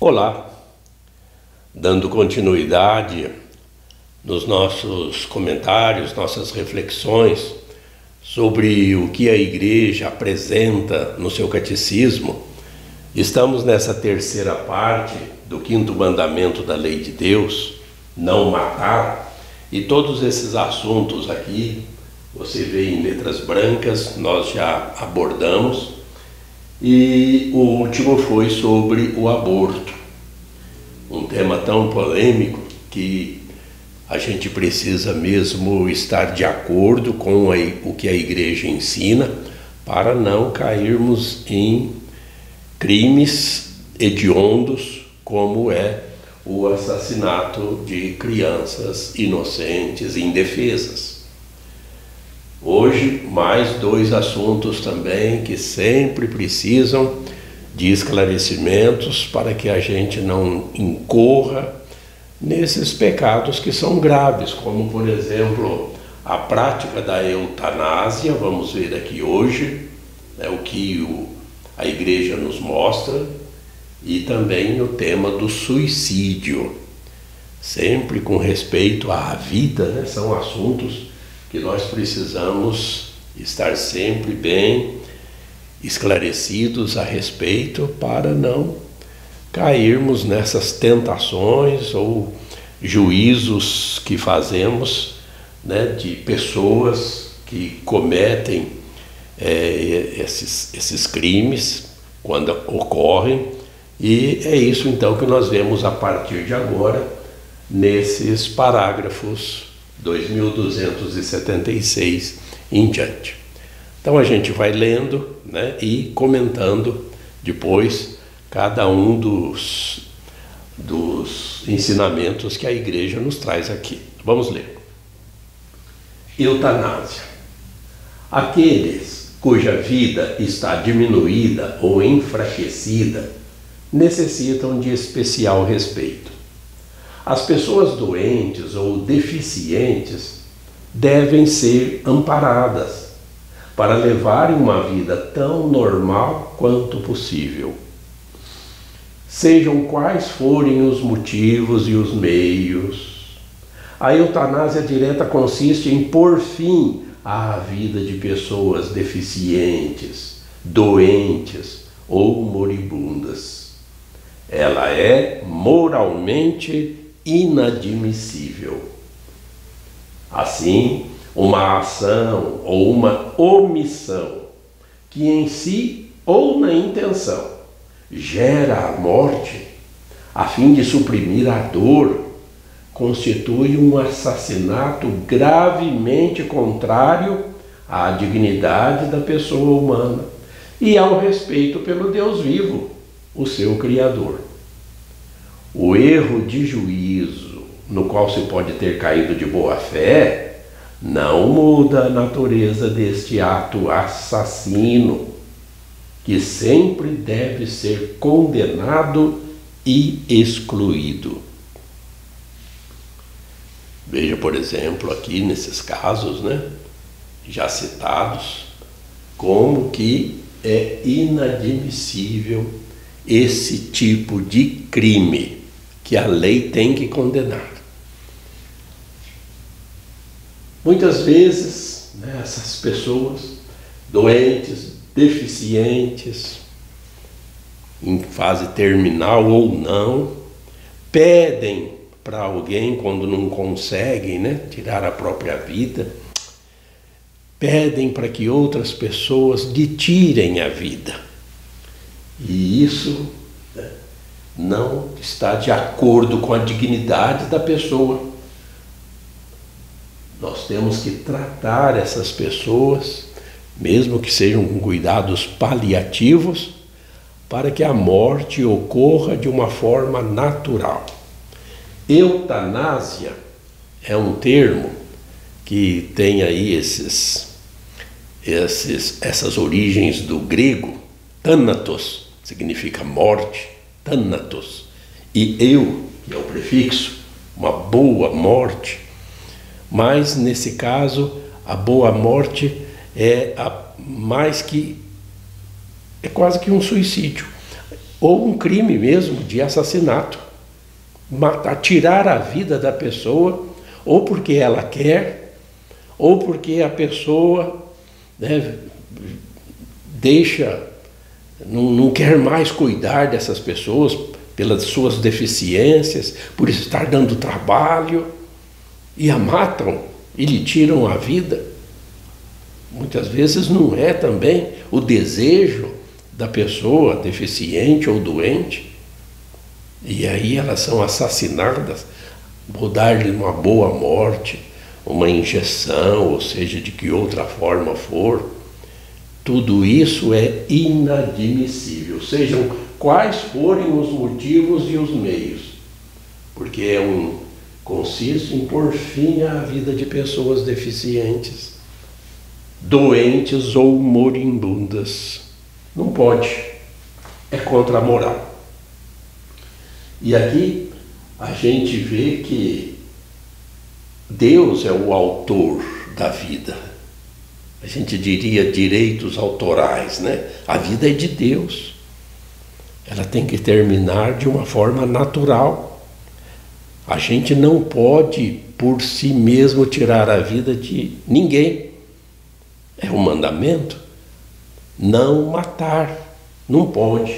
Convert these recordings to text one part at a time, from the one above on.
Olá, dando continuidade nos nossos comentários, nossas reflexões sobre o que a Igreja apresenta no seu catecismo, estamos nessa terceira parte do 5º mandamento da lei de Deus, não matar, e todos esses assuntos aqui, você vê em letras brancas, nós já abordamos, e o último foi sobre o aborto, um tema tão polêmico que a gente precisa mesmo estar de acordo com o que a Igreja ensina para não cairmos em crimes hediondos como é o assassinato de crianças inocentes e indefesas. Hoje, mais 2 assuntos também que sempre precisam de esclarecimentos para que a gente não incorra nesses pecados que são graves, como, por exemplo, a prática da eutanásia. Vamos ver aqui hoje o que a Igreja nos mostra, e também o tema do suicídio, sempre com respeito à vida, são assuntos que nós precisamos estar sempre bem esclarecidos a respeito para não cairmos nessas tentações ou juízos que fazemos de pessoas que cometem esses crimes quando ocorrem. E é isso então que nós vemos a partir de agora nesses parágrafos 2276 em diante. Então a gente vai lendo e comentando depois cada um dos ensinamentos que a Igreja nos traz aqui. Vamos ler. Eutanásia. Aqueles cuja vida está diminuída ou enfraquecida necessitam de especial respeito. As pessoas doentes ou deficientes devem ser amparadas para levarem uma vida tão normal quanto possível. Sejam quais forem os motivos e os meios, a eutanásia direta consiste em pôr fim à vida de pessoas deficientes, doentes ou moribundas. Ela é moralmente inadmissível. Assim, uma ação ou uma omissão que em si ou na intenção gera a morte a fim de suprimir a dor constitui um assassinato gravemente contrário à dignidade da pessoa humana e ao respeito pelo Deus vivo, o seu Criador. O erro de juízo, no qual se pode ter caído de boa fé, não muda a natureza deste ato assassino, que sempre deve ser condenado e excluído. Veja, por exemplo, aqui nesses casos, já citados, como que é inadmissível esse tipo de crime que a lei tem que condenar. Muitas vezes, essas pessoas doentes, deficientes, em fase terminal ou não, pedem para alguém, quando não conseguem tirar a própria vida, pedem para que outras pessoas lhe tirem a vida. E isso não está de acordo com a dignidade da pessoa. Nós temos que tratar essas pessoas, mesmo que sejam com cuidados paliativos, para que a morte ocorra de uma forma natural. Eutanásia é um termo que tem aí essas origens do grego. Thanatos significa morte, thanatos, e eu, que é o prefixo, uma boa morte. Mas nesse caso a boa morte é quase que um suicídio. ou um crime mesmo de assassinato. Matar, tirar a vida da pessoa, ou porque ela quer, ou porque a pessoa, né, deixa, não quer mais cuidar dessas pessoas pelas suas deficiências, por estar dando trabalho, e a matam e lhe tiram a vida. Muitas vezes não é também o desejo da pessoa deficiente ou doente, e aí elas são assassinadas, vou dar-lhe uma boa morte, uma injeção, ou seja, de que outra forma for. Tudo isso é inadmissível, sejam quais forem os motivos e os meios, porque consiste em pôr fim à vida de pessoas deficientes, doentes ou moribundas. Não pode, é contra a moral. E aqui a gente vê que Deus é o autor da vida. A gente diria direitos autorais, né? A vida é de Deus. Ela tem que terminar de uma forma natural. A gente não pode, por si mesmo, tirar a vida de ninguém. É um mandamento. Não matar. Não pode.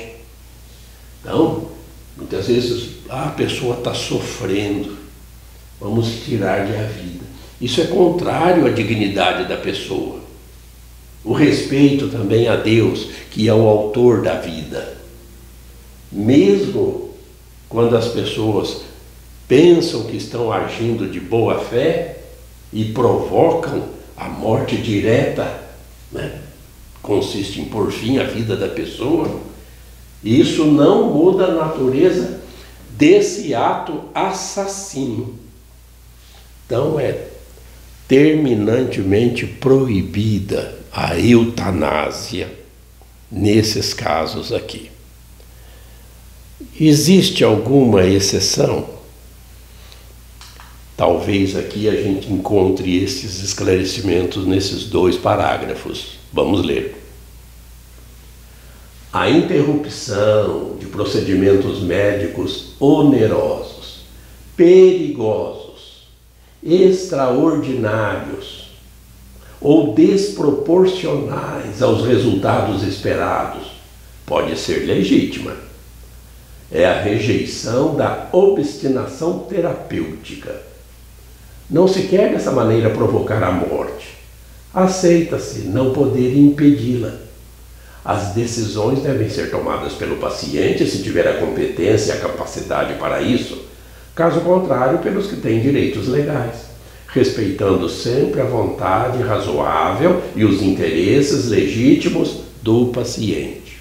Então, muitas vezes a pessoa está sofrendo. Vamos tirar-lhe a vida. Isso é contrário à dignidade da pessoa. O respeito também a Deus, que é o autor da vida. Mesmo quando as pessoas pensam que estão agindo de boa fé e provocam a morte direta, né? Consiste em pôr fim à vida da pessoa, isso não muda a natureza desse ato assassino. Então é terminantemente proibida a eutanásia nesses casos aqui. Existe alguma exceção? Talvez aqui a gente encontre esses esclarecimentos nesses 2 parágrafos. Vamos ler. A interrupção de procedimentos médicos onerosos, perigosos, extraordinários ou desproporcionais aos resultados esperados pode ser legítima. É a rejeição da obstinação terapêutica. Não se quer dessa maneira provocar a morte. Aceita-se não poder impedi-la. As decisões devem ser tomadas pelo paciente, se tiver a competência e a capacidade para isso. Caso contrário, pelos que têm direitos legais, respeitando sempre a vontade razoável e os interesses legítimos do paciente.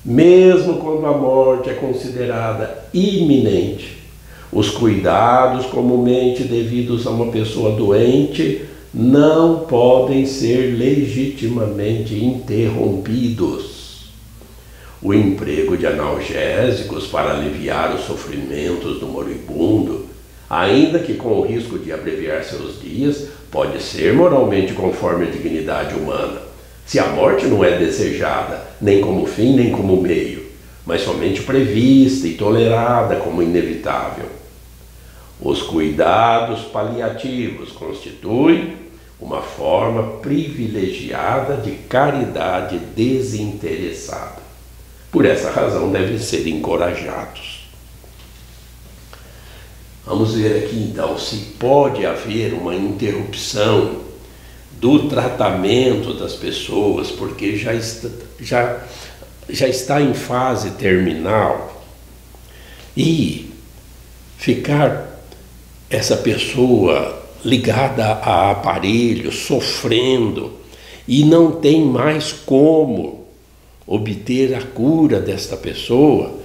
Mesmo quando a morte é considerada iminente, os cuidados comumente devidos a uma pessoa doente não podem ser legitimamente interrompidos. O emprego de analgésicos para aliviar os sofrimentos do moribundo, ainda que com o risco de abreviar seus dias, pode ser moralmente conforme a dignidade humana, se a morte não é desejada, nem como fim, nem como meio, mas somente prevista e tolerada como inevitável. Os cuidados paliativos constituem uma forma privilegiada de caridade desinteressada. Por essa razão devem ser encorajados. Vamos ver aqui então se pode haver uma interrupção do tratamento das pessoas, porque já está em fase terminal, e ficar essa pessoa ligada a aparelho, sofrendo, e não tem mais como obter a cura desta pessoa,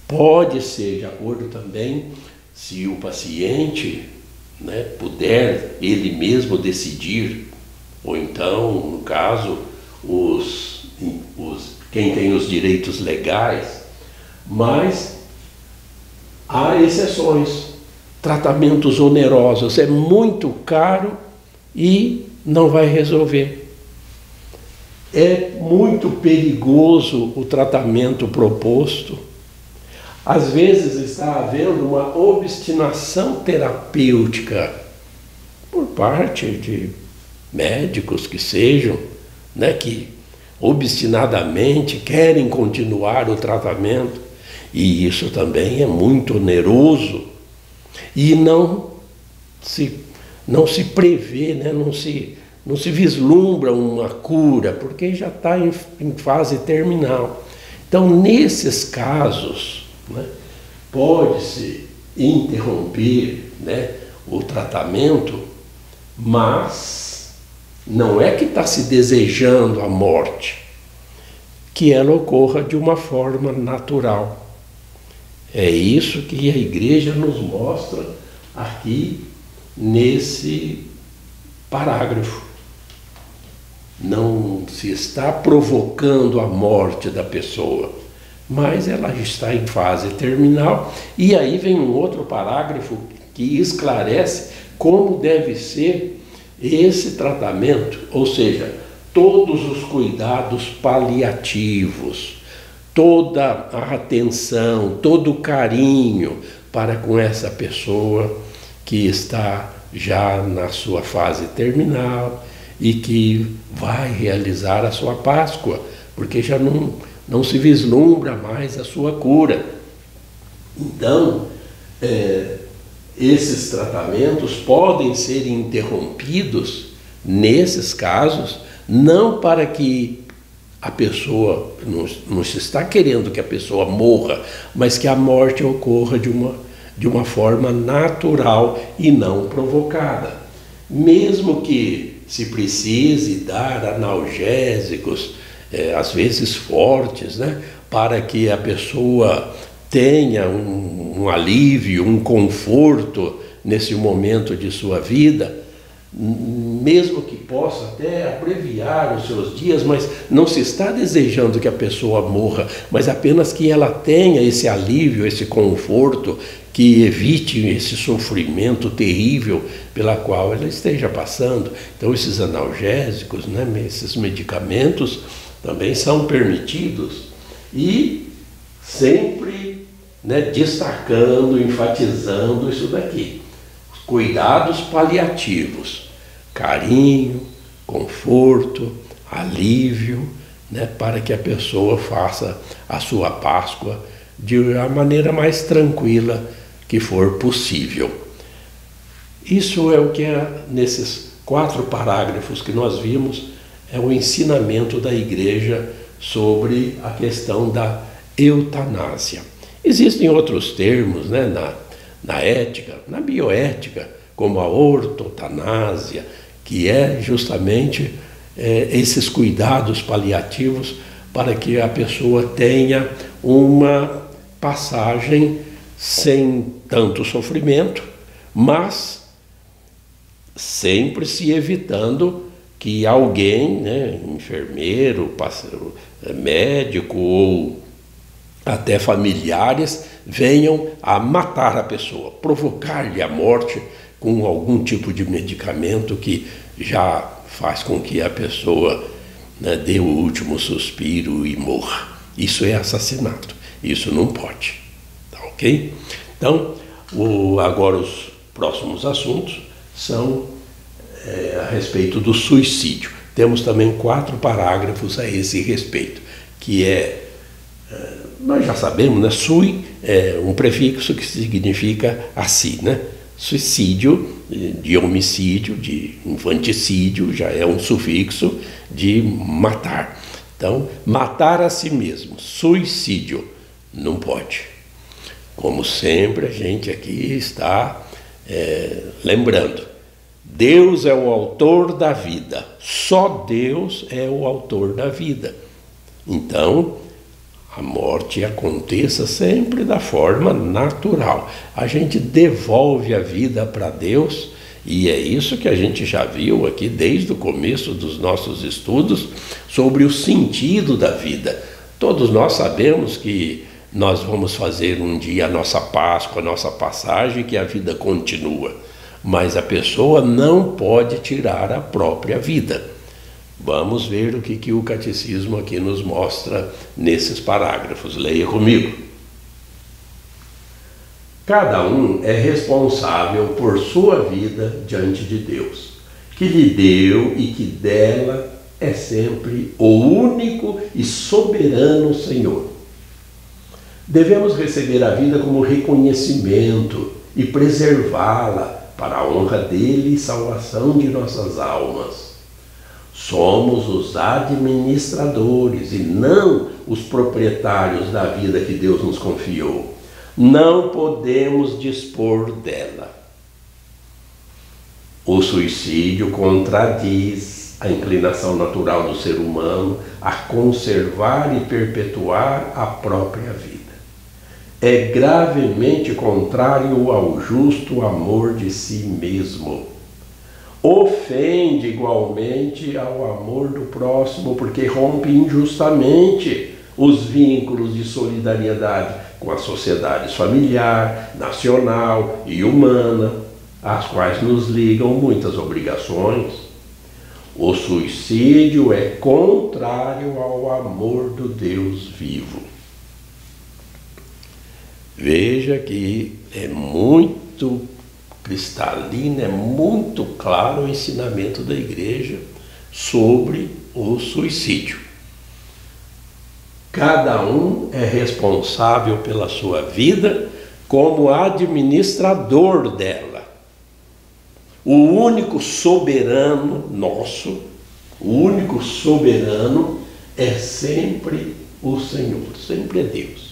pode ser, de acordo também, se o paciente, né, puder ele mesmo decidir, ou então, no caso, quem tem os direitos legais, mas há exceções. Tratamentos onerosos, é muito caro e não vai resolver. É muito perigoso o tratamento proposto. Às vezes está havendo uma obstinação terapêutica por parte de médicos que sejam, né, que obstinadamente querem continuar o tratamento, e isso também é muito oneroso e não se prevê, né, não se vislumbra uma cura, porque já está em fase terminal. Então, nesses casos, né, pode-se interromper, né, o tratamento, mas não é que está se desejando a morte, que ela ocorra de uma forma natural. É isso que a Igreja nos mostra aqui nesse parágrafo. Não se está provocando a morte da pessoa, mas ela está em fase terminal. E aí vem um outro parágrafo que esclarece como deve ser esse tratamento, ou seja, todos os cuidados paliativos, toda a atenção, todo o carinho para com essa pessoa que está já na sua fase terminal e que vai realizar a sua Páscoa, porque já não se vislumbra mais a sua cura. Então, esses tratamentos podem ser interrompidos nesses casos, não para que a pessoa, não se está querendo que a pessoa morra, mas que a morte ocorra de uma forma natural e não provocada. Mesmo que se precise dar analgésicos, às vezes fortes, né, para que a pessoa tenha um alívio, um conforto nesse momento de sua vida, mesmo que possa até abreviar os seus dias, mas não se está desejando que a pessoa morra, mas apenas que ela tenha esse alívio, esse conforto, que evite esse sofrimento terrível pela qual ela esteja passando. Então esses analgésicos, né, esses medicamentos também são permitidos, e sempre, né, destacando, enfatizando isso daqui. Cuidados paliativos, carinho, conforto, alívio, né, para que a pessoa faça a sua Páscoa de a maneira mais tranquila que for possível. Isso é o que nesses 4 parágrafos que nós vimos, é o ensinamento da Igreja sobre a questão da eutanásia. Existem outros termos, né, na ética, na bioética, como a ortotanásia, que é justamente esses cuidados paliativos para que a pessoa tenha uma passagem sem tanto sofrimento, mas sempre se evitando que alguém, né, enfermeiro, médico ou até familiares, venham a matar a pessoa, provocar-lhe a morte com algum tipo de medicamento que já faz com que a pessoa, né, dê o último suspiro e morra. Isso é assassinato, isso não pode, tá ok? Então, agora os próximos assuntos são a respeito do suicídio. Temos também 4 parágrafos a esse respeito, que nós já sabemos, né? Sui é um prefixo que significa assim, né? Suicídio, de homicídio, de infanticídio, já é um sufixo de matar. Então, matar a si mesmo, suicídio, não pode. Como sempre, a gente aqui está lembrando, Deus é o autor da vida, só Deus é o autor da vida. Então, a morte aconteça sempre da forma natural. A gente devolve a vida para Deus, e é isso que a gente já viu aqui desde o começo dos nossos estudos sobre o sentido da vida. Todos nós sabemos que nós vamos fazer um dia a nossa Páscoa, a nossa passagem, que a vida continua. Mas a pessoa não pode tirar a própria vida. Vamos ver o que o catecismo aqui nos mostra nesses parágrafos. Leia comigo. Cada um é responsável por sua vida diante de Deus, que lhe deu e que dela é sempre o único e soberano Senhor. Devemos receber a vida como reconhecimento e preservá-la para a honra dele e salvação de nossas almas. Somos os administradores e não os proprietários da vida que Deus nos confiou. Não podemos dispor dela. O suicídio contradiz a inclinação natural do ser humano a conservar e perpetuar a própria vida. É gravemente contrário ao justo amor de si mesmo. Ofende igualmente ao amor do próximo, porque rompe injustamente os vínculos de solidariedade com as sociedades familiar, nacional e humana, às quais nos ligam muitas obrigações. O suicídio é contrário ao amor do Deus vivo. Veja que é muito cristalino, é muito claro o ensinamento da Igreja sobre o suicídio. Cada um é responsável pela sua vida como administrador dela. O único soberano nosso, o único soberano é sempre o Senhor, sempre é Deus.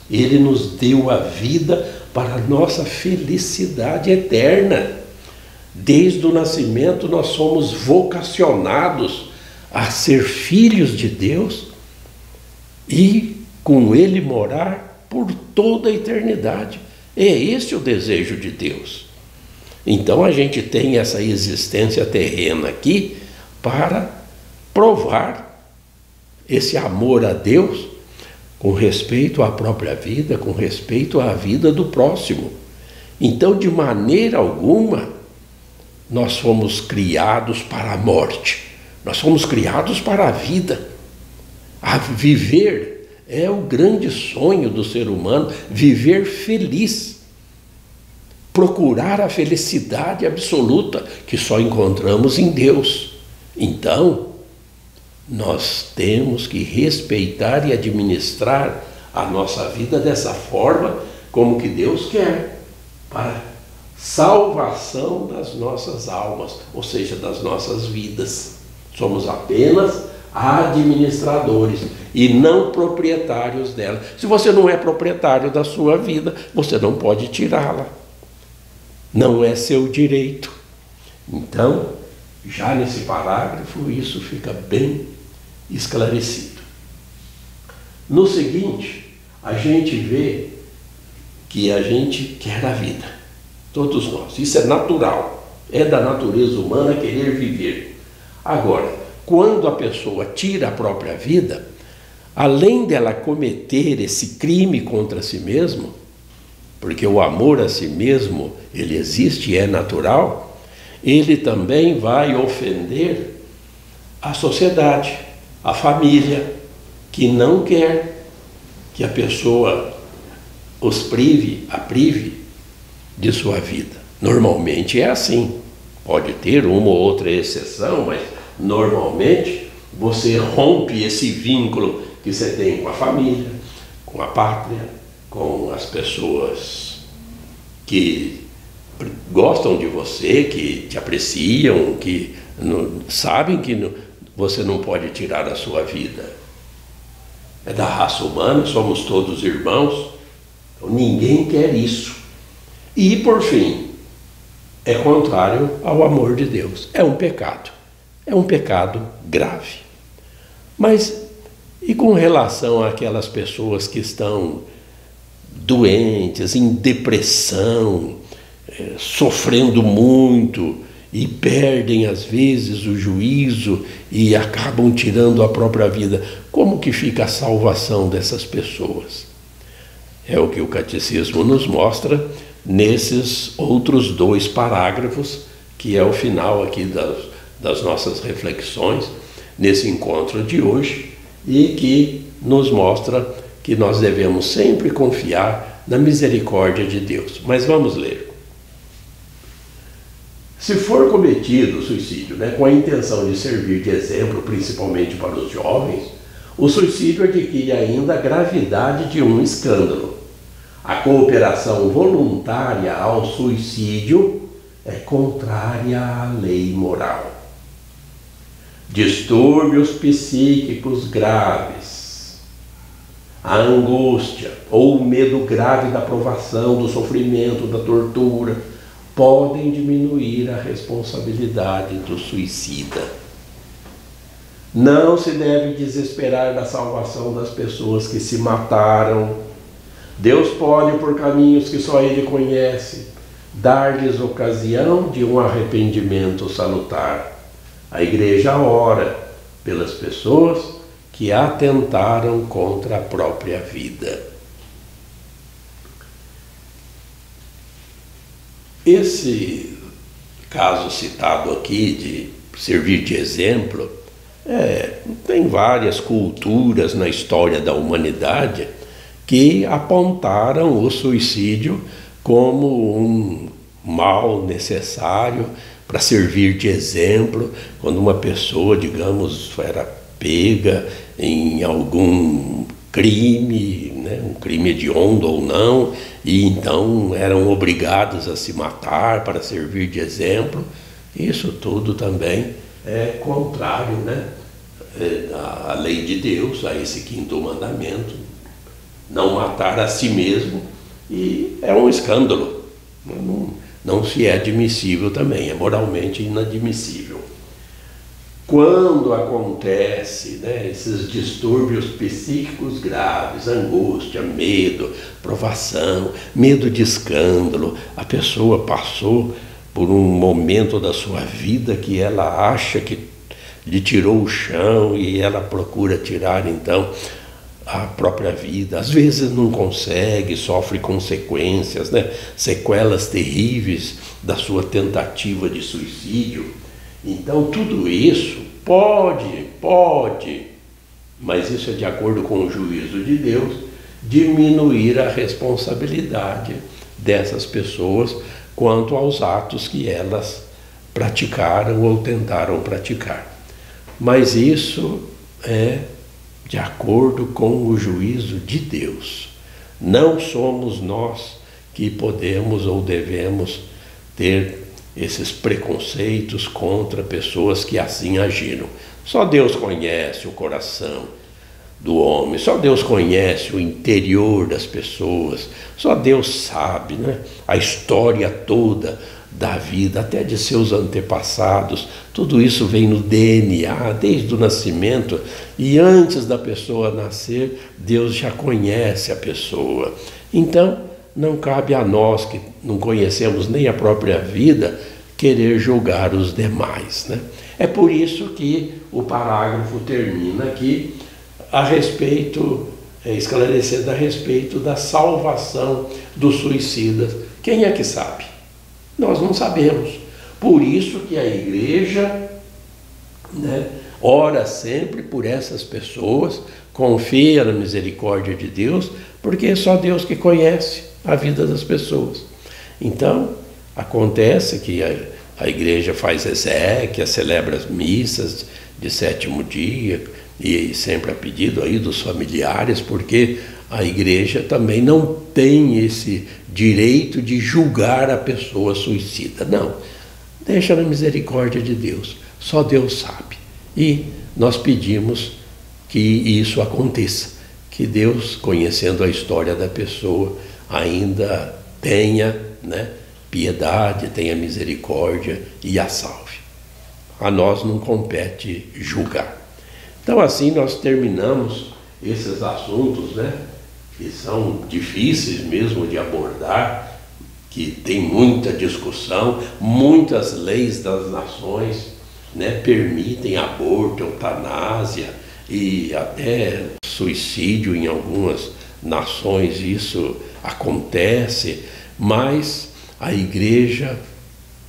Ele nos deu a vida para a nossa felicidade eterna. Desde o nascimento nós somos vocacionados a ser filhos de Deus e com Ele morar por toda a eternidade. É esse o desejo de Deus. Então a gente tem essa existência terrena aqui para provar esse amor a Deus com respeito à própria vida, com respeito à vida do próximo. Então, de maneira alguma, nós fomos criados para a morte. Nós fomos criados para a vida. A viver é o grande sonho do ser humano, viver feliz. Procurar a felicidade absoluta que só encontramos em Deus. Então, nós temos que respeitar e administrar a nossa vida dessa forma como que Deus quer, para salvação das nossas almas, ou seja, das nossas vidas. Somos apenas administradores e não proprietários dela. Se você não é proprietário da sua vida, você não pode tirá-la. Não é seu direito. Então, já nesse parágrafo, isso fica bem esclarecido. No seguinte, a gente vê que a gente quer a vida, todos nós. Isso é natural, é da natureza humana querer viver. Agora, quando a pessoa tira a própria vida, além dela cometer esse crime contra si mesmo, porque o amor a si mesmo, ele existe e é natural, ele também vai ofender a sociedade, a família, que não quer que a pessoa a prive de sua vida. Normalmente é assim. Pode ter uma ou outra exceção, mas normalmente você rompe esse vínculo que você tem com a família, com a pátria, com as pessoas que gostam de você, que te apreciam, que sabem que você não pode tirar a sua vida. É da raça humana, somos todos irmãos, então ninguém quer isso. E, por fim, é contrário ao amor de Deus. É um pecado grave. Mas, e com relação àquelas pessoas que estão doentes, em depressão, sofrendo muito, e perdem às vezes o juízo e acabam tirando a própria vida. Como que fica a salvação dessas pessoas? É o que o catecismo nos mostra nesses outros 2 parágrafos, que é o final aqui das nossas reflexões, nesse encontro de hoje e que nos mostra que nós devemos sempre confiar na misericórdia de Deus. Mas vamos ler. Se for cometido o suicídio, com a intenção de servir de exemplo, principalmente para os jovens, o suicídio adquire ainda a gravidade de um escândalo. A cooperação voluntária ao suicídio é contrária à lei moral. Distúrbios psíquicos graves, a angústia ou o medo grave da provação, do sofrimento, da tortura, podem diminuir a responsabilidade do suicida. Não se deve desesperar da salvação das pessoas que se mataram. Deus pode, por caminhos que só Ele conhece, dar-lhes ocasião de um arrependimento salutar. A Igreja ora pelas pessoas que atentaram contra a própria vida. Esse caso citado aqui de servir de exemplo, tem várias culturas na história da humanidade que apontaram o suicídio como um mal necessário para servir de exemplo quando uma pessoa, digamos, era pega em algum crime, um crime hediondo ou não, e então eram obrigados a se matar para servir de exemplo. Isso tudo também é contrário, à lei de Deus, a esse quinto mandamento, não matar a si mesmo, e é um escândalo, não se é admissível também, é moralmente inadmissível. Quando acontece esses distúrbios psíquicos graves, angústia, medo, provação, medo de escândalo, a pessoa passou por um momento da sua vida que ela acha que lhe tirou o chão e ela procura tirar então a própria vida. Às vezes não consegue, sofre consequências, sequelas terríveis da sua tentativa de suicídio. Então tudo isso pode, mas isso é de acordo com o juízo de Deus, diminuir a responsabilidade dessas pessoas quanto aos atos que elas praticaram ou tentaram praticar. Mas isso é de acordo com o juízo de Deus. Não somos nós que podemos ou devemos ter esses preconceitos contra pessoas que assim agiram. Só Deus conhece o coração do homem, só Deus conhece o interior das pessoas, só Deus sabe, a história toda da vida, até de seus antepassados. Tudo isso vem no DNA, desde o nascimento, e antes da pessoa nascer, Deus já conhece a pessoa. Então, não cabe a nós, que não conhecemos nem a própria vida, querer julgar os demais, É por isso que o parágrafo termina aqui esclarecendo a respeito da salvação dos suicidas. Quem é que sabe? Nós não sabemos. Por isso que a Igreja ora sempre por essas pessoas, confia na misericórdia de Deus, porque é só Deus que conhece a vida das pessoas. Então, acontece que a Igreja faz exéquias, celebra as missas de sétimo dia, e sempre a pedido aí dos familiares, porque a Igreja também não tem esse direito de julgar a pessoa suicida. Não, deixa na misericórdia de Deus, só Deus sabe. E nós pedimos que isso aconteça, que Deus, conhecendo a história da pessoa, ainda tenha piedade, tenha misericórdia e a salve. A nós não compete julgar. Então assim nós terminamos esses assuntos, que são difíceis mesmo de abordar, que tem muita discussão, muitas leis das nações permitem aborto, eutanásia e até suicídio em algumas nações, isso acontece, mas a Igreja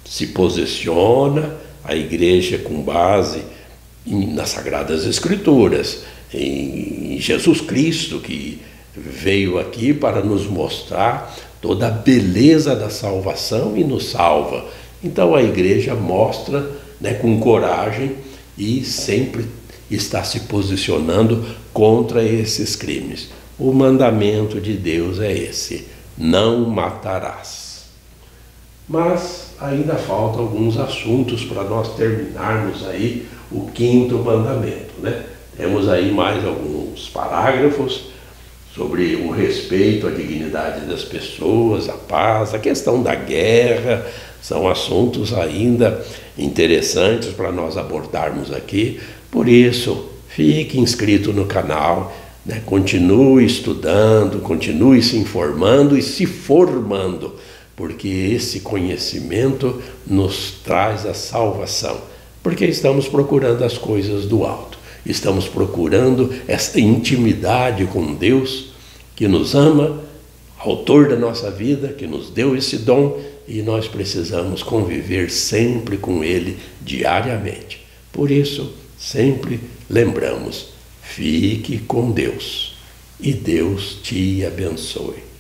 se posiciona, a Igreja com base nas Sagradas Escrituras, em Jesus Cristo, que veio aqui para nos mostrar toda a beleza da salvação e nos salva. Então a igreja mostra, né, com coragem, e sempre está se posicionando contra esses crimes. O mandamento de Deus é esse: não matarás. Mas ainda faltam alguns assuntos para nós terminarmos aí o 5º mandamento, né? Temos aí mais alguns parágrafos sobre o respeito à dignidade das pessoas, a paz, a questão da guerra. São assuntos ainda interessantes para nós abordarmos aqui. Por isso, fique inscrito no canal, né? Continue estudando, continue se informando e se formando, porque esse conhecimento nos traz a salvação, porque estamos procurando as coisas do alto, estamos procurando esta intimidade com Deus, que nos ama, autor da nossa vida, que nos deu esse dom, e nós precisamos conviver sempre com Ele diariamente. Por isso, sempre lembramos: fique com Deus e Deus te abençoe.